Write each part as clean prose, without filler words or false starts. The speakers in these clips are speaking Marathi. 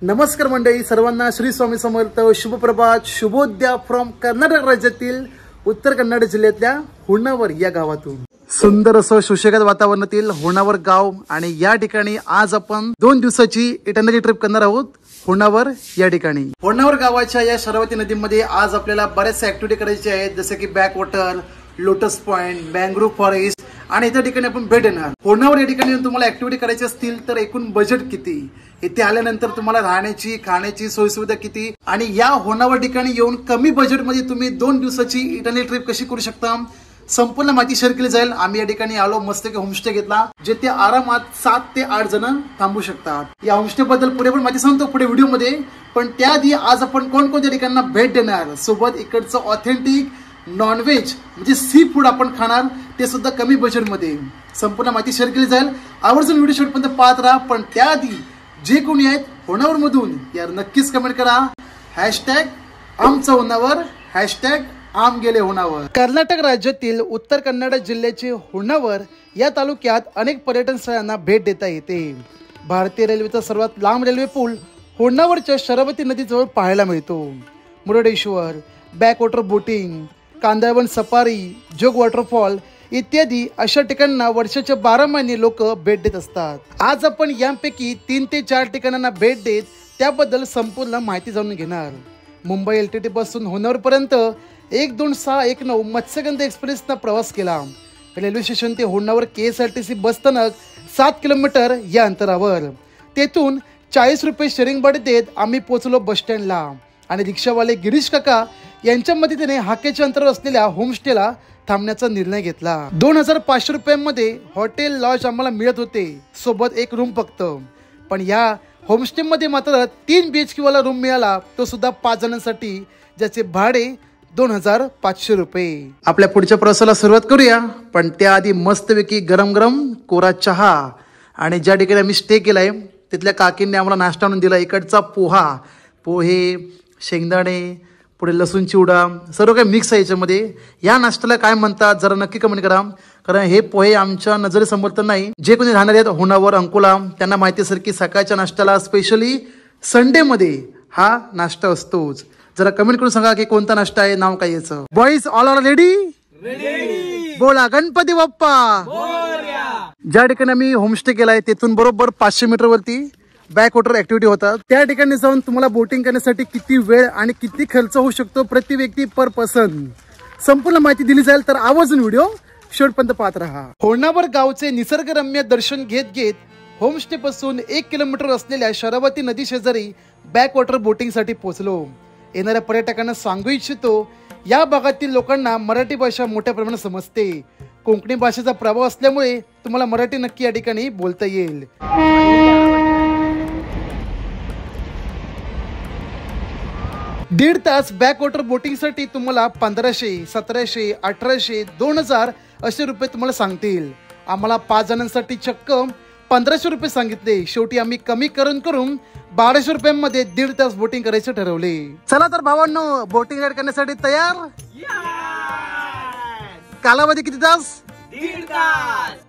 नमस्कार मंडळी, सर्वांना श्री स्वामी समर्थ. शुभप्रभात, शुभोदया फ्रॉम कर्नाटक राज्यातील उत्तर कन्नड जिल्ह्यातल्या होन्नावर या गावातून. सुंदर असं सुशेगात वातावरणातील होन्नावर गाव आणि या ठिकाणी आज आपण 2 दिवसाची इटर्नरी ट्रिप करणार आहोत. होन्नावर या ठिकाणी होन्नावर गावाच्या या शरावती नदीमध्ये आज आपल्याला बऱ्याचशा ऍक्टिव्हिटी करायची आहेत, जसे की backwater, lotus point, mangrove forest आणि इतर ठिकाणी आपण भेट देणार. होन्नावर या ठिकाणी तुम्हाला ऍक्टिव्हिटी करायची असतील तर एकूण बजेट किती, इथे आल्यानंतर तुम्हाला राहण्याची खाण्याची सोयी सुविधा किती आणि या होन्नावर ठिकाणी येऊन कमी बजेटमध्ये तुम्ही 2 दिवसाची इटर्नरी ट्रिप कशी करू शकता, संपूर्ण माहिती शेअर केली जाईल. आम्ही या ठिकाणी आलो, मस्त होमस्टे घेतला, जिथे आरामात 7 ते 8 जण थांबू शकतात. या होमस्टे बद्दल पुढे माहिती सांगतो पुढे व्हिडिओ मध्ये, पण त्याआधी आज आपण कोणकोणत्या ठिकाणांना भेट देणार, सोबत इकडचं ऑथेंटिक नॉनव्हेज म्हणजे सी फूड आपण खाणार, ते सुद्धा कमी बजेटमध्ये. संपूर्ण माहिती शेअर केली जाईल. आवर्जून व्हिडिओ शेवटपर्यंत पाहत राहा. पण त्याआधी जे कोणी आहेत होन्नावर मधून यार नक्कीच कमेंट करा, आमचं होन्नावर, आम गेले होन्नावर. कर्नाटक राज्यातील उत्तर कन्नड जिल्ह्याचे होन्नावर या तालुक्यात अनेक पर्यटन स्थळांना भेट देता येते. भारतीय रेल्वेचा सर्वात लांब रेल्वे पूल होन्नावरच्या शरावती नदीजवळ पाहायला मिळतो. मुरुडेश्वर, बॅकवॉटर बोटिंग, कांदळवन सफारी, जोग वॉटरफॉल इत्यादी अशा ठिकाणांना वर्षाच्या 12 महिने लोक भेट देत असतात. आज आपण यांपैकी 3 ते 4 ठिकाणांना भेट देत त्याबद्दल संपूर्ण माहिती जाणून घेणार. मुंबई LTT पासून होन्नावर पर्यंत 12619 मत्स्यगंधा एक्सप्रेसना प्रवास केला. रेल्वे स्टेशन ते होन्नावर KSRTC बस स्थानक 7 किलोमीटर या अंतरावर. तेथून 40 रुपये शेअरिंग भाडे देत आम्ही पोहोचलो बस स्टँडला आणि रिक्षावाले गिरीश काका यांच्या मदतीने हाकेच्या अंतरावर असलेल्या होमस्टेला थांबण्याचा निर्णय घेतला. 2500 रुपयांमध्ये हॉटेल लॉज आम्हाला मिळत होते, सोबत एक रूम फक्त. पण या होमस्टे मध्ये मात्र 3 BHK वाला रूम मिळाला, तो सुद्धा 5 जणांसाठी, ज्याचे भाडे 2500 रुपये. आपल्या पुढच्या प्रवासाला सुरुवात करूया, पण त्याआधी मस्तपैकी गरम गरम कोरा चहा आणि ज्या ठिकाणी आम्ही स्टे केलाय तिथल्या काकींनी आम्हाला नाश्ता आणून दिला. इकडचा पोहे, शेंगदाणे, पुढे लसूण चिवडा, सर्व काही मिक्स आहे याच्यामध्ये. या नाश्त्याला काय म्हणतात जरा नक्की कमेंट करा, कारण हे पोहे आमच्या नजरेसमोर तर नाही. जे कोणी राहणार आहेत होन्नावर, अंकोला, त्यांना माहिती असेल की सकाळच्या नाश्त्याला स्पेशली संडे मध्ये हा नाश्ता असतोच. जरा कमेंट करून सांगा की कोणता नाश्ता आहे, नाव काय याचं. Boys all are ready? बोला गणपती बाप्पा. ज्या ठिकाणी आम्ही होमस्टे केलाय तेथून बरोबर 500 मीटर वरती बॅक वॉटर ऍक्टिव्हिटी होतात. त्या ठिकाणी जाऊन तुम्हाला बोटिंग करण्यासाठी किती वेळ आणि किती खर्च होऊ शकतो प्रति व्यक्ती पर पर्सन, संपूर्ण माहिती दिली जाईल. तर आवर्जून व्हिडिओ शेवटपर्यंत पाहत राहा. होन्नावर गावचे निसर्गरम्य दर्शन घेत होमस्टे पासून 1 किलोमीटर असलेल्या शरावती नदी शेजारी बॅक वॉटर बोटिंग साठी पोहोचलो. येणाऱ्या पर्यटकांना सांगू इच्छितो, या भागातील लोकांना मराठी भाषा मोठ्या प्रमाणात समजते. कोकणी भाषेचा प्रभाव असल्यामुळे तुम्हाला मराठी नक्की या ठिकाणी बोलता येईल. 1.5 तास बॅक वॉटर बोटिंग साठी तुम्हाला 1500, 1700, 1800, 2000 असे रुपये तुम्हाला सांगतील. आम्हाला 5 जणांसाठी चक्क 1500 रुपये सांगितले. शेवटी आम्ही कमी करून 1200 रुपयांमध्ये 1.5 तास बोटिंग करायचे ठरवले. चला तर भावांनो, बोटिंग राईड करण्यासाठी तयार? कालावधी किती तास? 1.5 तास.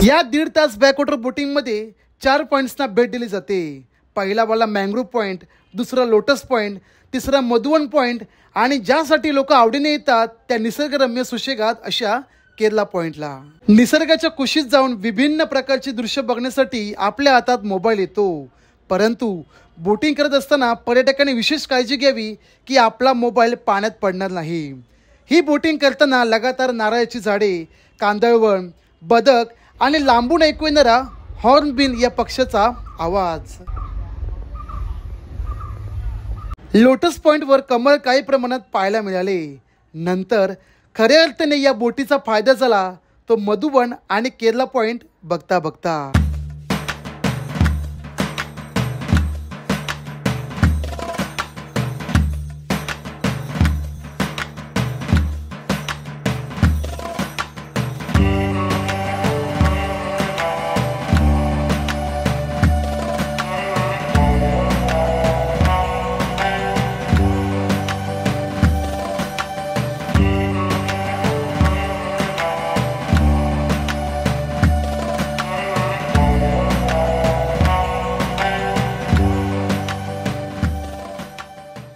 या 1.5 तास बॅकवॉटर बोटिंग मध्ये 4 पॉइंट्सना भेट दिली जाते. पहिला वाला मँग्रोव्ह पॉइंट, दुसरा लोटस पॉइंट, तिसरा मधुवन पॉइंट आणि ज्यासाठी लोक आवडीने येतात त्या निसर्गरम्य सुशेगात अशा केरला पॉइंटला. निसर्गाच्या कुशीत जाऊन विभिन्न प्रकारची दृश्य बघण्यासाठी आपल्या हातात मोबाईल येतो, परंतु बोटिंग करत असताना पर्यटकांनी विशेष काळजी घ्यावी की आपला मोबाईल पाण्यात पडणार नाही. ही बोटिंग करताना लगातार नारळाची झाडे, कांदळवन, बदक आणि लांबून ऐकू येणारा हॉर्नबिल या पक्षाचा आवाज. लोटस पॉइंटवर कमळ काही प्रमाणात पाहायला मिळाले. नंतर खऱ्या अर्थाने या बोटीचा फायदा झाला तो मधुबन आणि केरला पॉइंट बघता बघता.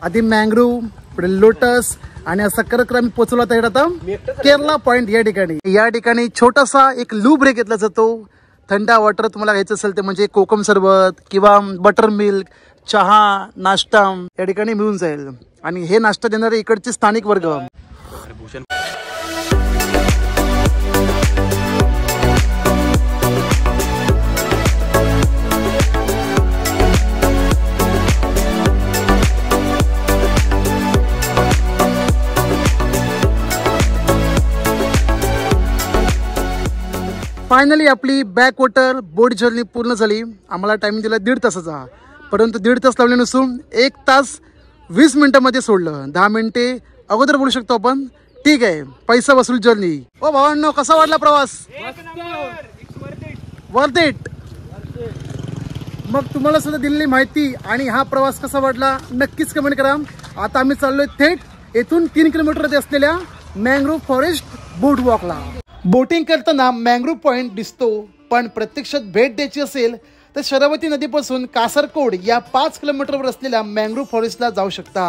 आधी मँग्रोव्ह, पुढे लोटस आणि असा करत आम्ही पोहोचलो आता केरला पॉइंट या ठिकाणी. या ठिकाणी छोटासा एक लू ब्रेक घेतला जातो. थंड वॉटर तुम्हाला घ्यायचं असेल ते म्हणजे कोकम सरबत किंवा बटर मिल्क, चहा, नाश्ता या ठिकाणी मिळून जाईल. आणि हे नाश्ता देणारे इकडचे स्थानिक वर्ग. फायनली आपली बॅक वॉटर बोट जर्नी पूर्ण झाली. आम्हाला टाइम दिला 1.5 तासाचा, परंतु 1.5 तास लावले नसून 1 तास 20 मिनिटांमध्ये सोडलं. 10 मिनिटे अगोदर बोलू शकतो आपण. ठीक आहे, पैसा वसूल जर्नी. ओ भावांनो, कसा वाटला प्रवास? Worth it. मग तुम्हाला सुद्धा दिलेली माहिती आणि हा प्रवास कसा वाटला नक्कीच कमेंट करा. आता आम्ही चाललोय थेट येथून 3 किलोमीटर असलेल्या मँग्रोव्ह फॉरेस्ट बोट वॉकला. बोटिंग करताना मँग्रोव्ह पॉइंट दिसतो, पण प्रत्यक्षात भेट द्यायची असेल तर शरावती नदीपासून कासरकोड या 5 किलोमीटरवर असलेल्या मँग्रोव्ह फॉरेस्टला जाऊ शकता.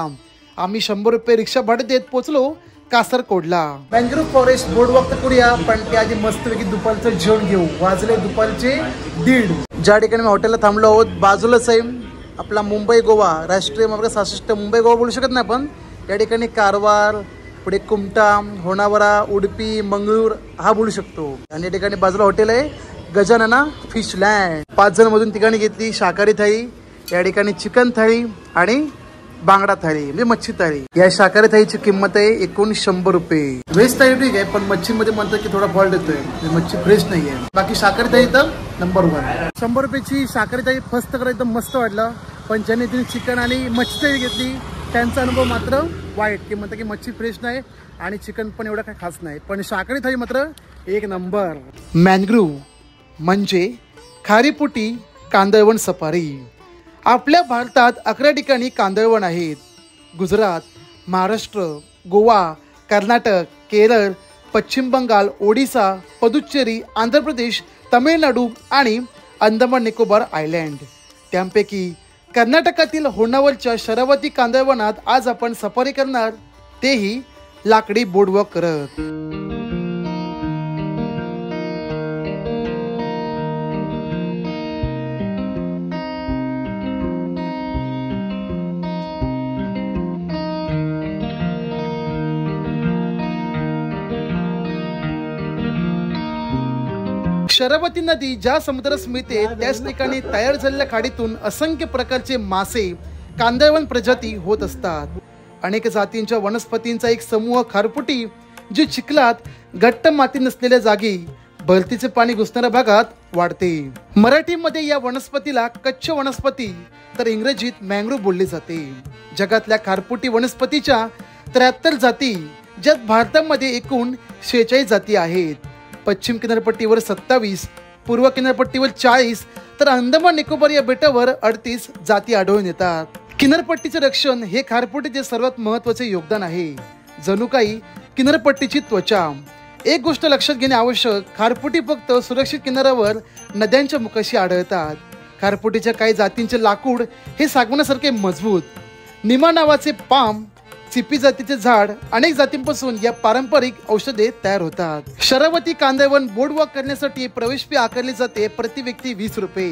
आम्ही 100 रुपये रिक्षा भाडे देत पोहोचलो कासरकोडला. मँग्रोव्ह फॉरेस्ट बोर्ड वॉक करूया, पण त्याआधी मस्तपैकी दुपारचं जेवण घेऊ. वाजले दुपारचे 1:30. ज्या ठिकाणी हॉटेलला थांबलो आहोत बाजूलाच आहे आपला मुंबई गोवा राष्ट्रीय मार्ग 66. मुंबई गोवा बोलू शकत नाही आपण. या ठिकाणी कारवार, पुढे कुमटा, होणावरा, उडुपी, मंगळूर हा बोलू शकतो. आणि या ठिकाणी बाजूला हॉटेल आहे गजानना फिशलँड. 5 जण मधून ठिकाणी घेतली शाकाहारी थाळी, या ठिकाणी चिकन थाळी आणि बांगडा थाळी म्हणजे मच्छी थाळी. या शाकाहारी थाळीची किंमत आहे एकूण 100 रुपये. व्हेज थाळी ठीक आहे, पण मच्छीमध्ये म्हणतात की थोडा फॉल्ट येतोय, मच्छी फ्रेश नाहीये. बाकी शाकाहारी थाळी तर नंबर 1. 100 रुपयाची शाकाहारी थाळी फस्त कर एकदम मस्त वाटलं. पण ज्यांनी तिने चिकन आणि मच्छी थाळी घेतली त्यांचा अनुभव मात्र वाईट, की म्हणतात की मच्छी फ्रेश नाही आणि चिकन पण एवढं काही खास नाही. पण शाकाहारी थाळी मात्र 1 नंबर. मँग्रोव्ह म्हणजे खारीपुटी कांदळवन सफारी. आपल्या भारतात 11 ठिकाणी कांदळवन आहेत. गुजरात, महाराष्ट्र, गोवा, कर्नाटक, केरळ, पश्चिम बंगाल, ओडिसा, पुदुच्चेरी, आंध्र प्रदेश, तमिळनाडू आणि अंदमान निकोबार आयलँड. त्यापैकी कर्नाटकातील होन्नावरच्या शरावती कांदळवनात आज आपण सफारी करणार, तेही लाकडी बोर्डवॉक करत. शरावती नदी ज्या समुद्रास मिळते त्याच ठिकाणी तयार झालेल्या खाडीतून असंख्य प्रकारचे मासे, कांदळवन प्रजाती होत असतात. अनेक जातींच्या वनस्पतींचा एक समूह खारपुटी जी चिखलात घट्ट माती नसलेल्या जागी भरतीचे पाणी घुसणाऱ्या भागात वाढते. मराठीमध्ये या वनस्पतीला कच्छ वनस्पती तर इंग्रजीत मँग्रोव्ह बोलले जाते. जगातल्या खारपुटी वनस्पतीच्या 73 जाती, ज्यात भारतामध्ये एकूण 46 जाती आहेत. पश्चिम किनारपट्टीवर 27, पूर्व किनारपट्टीवर 40 तर अंदमान निकोबार या बेटावर 38 जाती आढळून येतात. किनारपट्टीचे रक्षण हे खारपुटीचे सर्वात महत्त्वाचे योगदान आहे. जणू काही किनारपट्टीची त्वचा. एक गोष्ट लक्षात घेणे आवश्यक, खारपुटी फक्त सुरक्षित किनाऱ्यावर नद्यांच्या मुखाशी आढळतात. खारपुटीच्या काही जातींचे लाकूड हे सागवानासारखे मजबूत. निमा नावाचे पाम, चिपी जातीचे झाड, अनेक जातींपासून या पारंपरिक औषधे तयार होतात. शरावती कांदळवन बोर्डवॉक करण्यासाठी प्रवेश फी आकारली जाते, प्रति व्यक्ती 20 रुपये.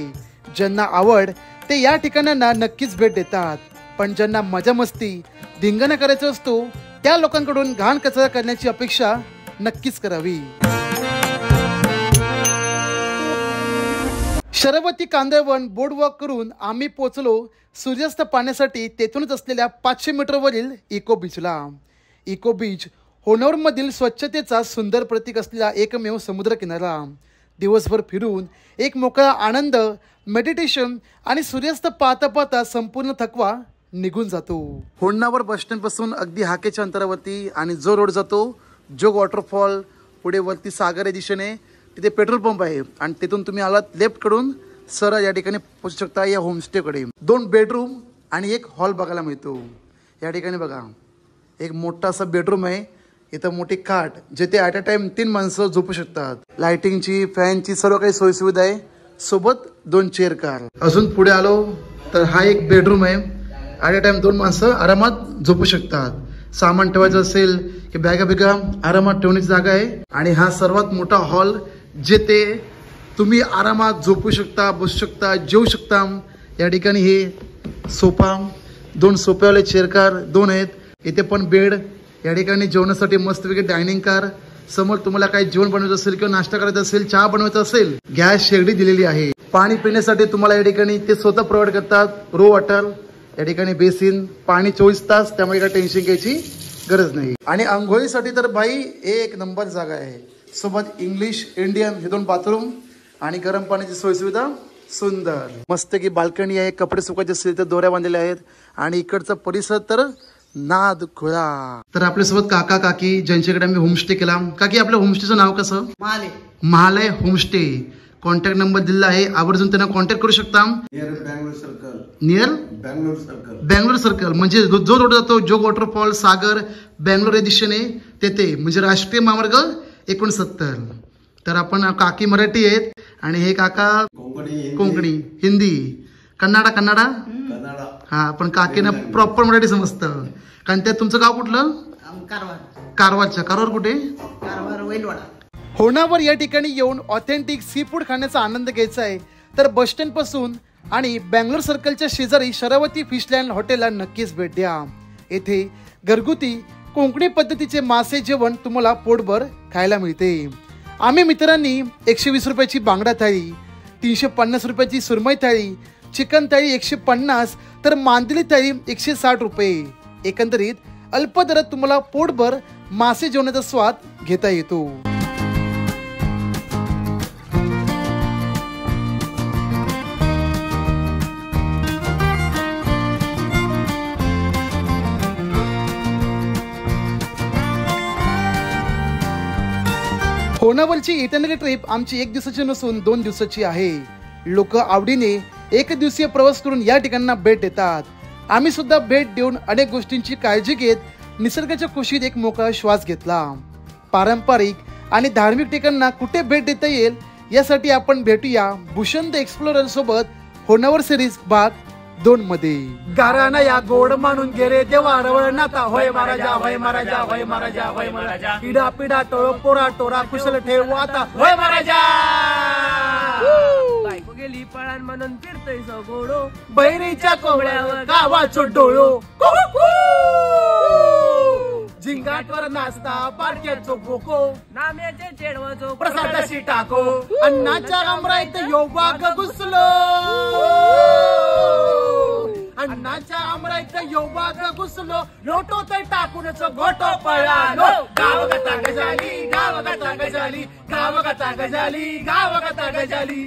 ज्यांना आवड ते या ठिकाणांना नक्कीच भेट देतात, पण ज्यांना मजा मस्ती धिंगाणा करायचा असतो त्या लोकांकडून घाण कचरा करण्याची अपेक्षा नक्कीच करावी. शरावती कांदळवन बोर्डवॉक करून आम्ही पोहोचलो सूर्यास्त पाहण्यासाठी तेथूनच असलेल्या 500 मीटरवरील इको बीचला. इको बीच होन्नावरमधील स्वच्छतेचा सुंदर प्रतीक असलेला एकमेव समुद्रकिनारा. दिवसभर फिरून एक मोकळा आनंद, मेडिटेशन आणि सूर्यास्त पाहता पाहता संपूर्ण थकवा निघून जातो. होन्नावर बस स्टँड पासून अगदी हाकेच्या अंतरावरती आणि जो रोड जातो जोग वॉटरफॉल पुढे वरती सागर या दिशेने तिथे पेट्रोल पंप आहे आणि तिथून तुम्ही आलात लेफ्ट कडून सरळ या ठिकाणी पोहोचू शकता या होमस्टे कडे. 2 बेडरूम आणि एक हॉल बघायला मिळतो. या ठिकाणी बघा एक मोठा असा बेडरूम आहे. इथं मोठी खाट जिथे ॲट अ टाइम 3 माणसं झोपू शकतात. लाइटिंगची, फॅनची सर्व काही सोयीसुविधा आहे. सोबत 2 चेअर कार. अजून पुढे आलो तर हा एक बेडरूम आहे. ॲट अ टाइम 2 माणसं आरामात झोपू शकतात. सामान ठेवायचं असेल की बॅगा बिगा आरामात ठेवण्याची जागा आहे. आणि हा सर्वात मोठा हॉल जिथे तुम्ही आरामात झोपू शकता, बसू शकता, जेवू शकता. या ठिकाणी हे सोफा, 2 सोफ्यावाले चेअर कार 2 आहेत. इथे पण बेड. या ठिकाणी जेवणासाठी मस्तपैकी डायनिंग कार. समोर तुम्हाला काही जेवण बनवायचं असेल किंवा नाश्ता करायचा असेल, चहा बनवायचा असेल, गॅस शेगडी दिलेली आहे. पाणी पिण्यासाठी तुम्हाला या ठिकाणी ते स्वतः प्रोव्हाइड करतात. Raw water. या ठिकाणी बेसिन, पाणी 24 तास, त्यामुळे काही टेन्शन घ्यायची गरज नाही. आणि आंघोळीसाठी तर भाई एक नंबर जागा आहे. सोबत इंग्लिश, इंडियन हे 2 बाथरूम आणि गरम पाण्याची सोयीसुविधा सुंदर. मस्त की बाल्कनी आहे. कपडे सुकायचे असतील तर दोऱ्या बांधलेल्या आहेत. आणि इकडचा परिसर तर नाद खुळा. तर आपल्यासोबत काका काकी ज्यांच्याकडे आम्ही होमस्टे केला. काकी आपल्या होमस्टेचं नाव कसं? महालय होमस्टे. कॉन्टॅक्ट नंबर दिला आहे. आवर्जून त्यांना कॉन्टॅक्ट करू शकता. नियर बँगलोर सर्कल म्हणजे जो रोड जातो जोग वॉटरफॉल, सागर, बँगलोर या दिशेने तेथे म्हणजे राष्ट्रीय महामार्ग 69. तर आपण काकी मराठी आहेत आणि हे काका कोकणी, हिंदी, कन्नाडा. हा पण काकीना प्रॉपर मराठी समजतं. कारण त्यात तुमचं गाव कुठलं? कारवार कुठे? होन्नावर या ठिकाणी येऊन ऑथेंटिक सी फूड खाण्याचा आनंद घ्यायचा आहे तर बस स्टँड पासून आणि बँगलोर सर्कलच्या शेजारी शरावती फिशलँड हॉटेलला नक्कीच भेट द्या. येथे घरगुती कोकणी पद्धतीचे मासे जेवण तुम्हाला पोटभर खायला मिळते. आम्ही मित्रांनी 120 रुपयाची बांगडा थाळी, 350 रुपयाची सुरमई थाळी, चिकन थाळी 150 तर मांदेली थाळी 160 रुपये. एकंदरीत अल्प दरात तुम्हाला पोटभर मासे जेवणाचा स्वाद घेता येतो. होन्नावरची इटर्नरी ट्रिप आमची 1 दिवसाची नसून 2 दिवसाची आहे. लोक आवडीने 1 दिवसीय प्रवास करून या ठिकाणांना भेट देतात. आम्ही सुद्धा भेट देऊन अनेक गोष्टींची काळजी घेत निसर्गाच्या कुशीत एक मोकळा श्वास घेतला. पारंपरिक आणि धार्मिक ठिकाणांना कुठे भेट देता येईल यासाठी आपण भेटूया भूषण द एक्सप्लोरर सोबत होन्नावर सिरीज भाग 2 मध्ये. गाराना या गोड मानून गेरे देवा रवळ नाता होय महाराजा होय महाराजा होय महाराजा होय महाराजा पिढा पिढा टोळ पोरा टोरा कुशल ठेव आता होय महाराजा. बायको गेली पळान म्हणून फिरतय सगोडो बैरीच्या कोंबड्यावर गावाचो डोळो झिंगाटवर नाचता बारक्याचो बोको नाम्याचे चेडवाचो प्रसादाशी टाको अन्नाच्या अमराईत योगाग घुसलो अन्नाच्या अमराईत योगाग घुसलो लोटो तर टाकूनच गोटो पळालो गावगता गजाली गावगता गजाली गावगता गजाली गावगता गजाली.